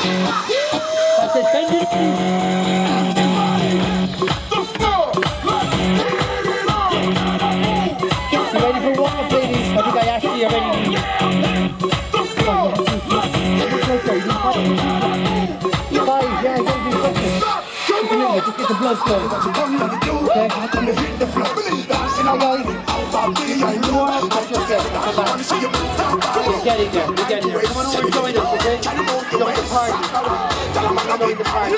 I said, bend it. You ready for warm up, ladies? I think I asked you already. Guys, yeah, don't be fucking. Just get the blood flow. Okay? Hi guys. We're getting there. We're getting there. Come on over and join us, okay? Join the party. Join the party.